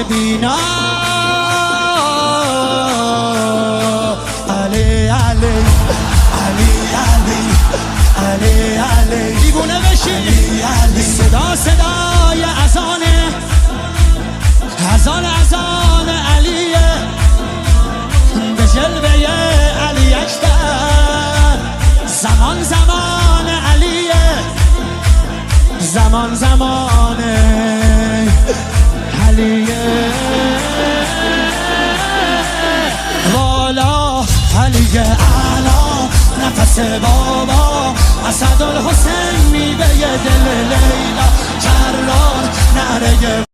بینا علی علی علی علی علی علی دیوونه بشی صدا صدای اذان علیه به جلوه علی اکبر زمان زمان علیه زمان زمان علیه والا علی اعلا نفس بابا اسدالحسین میوه دل لیلا کرار نره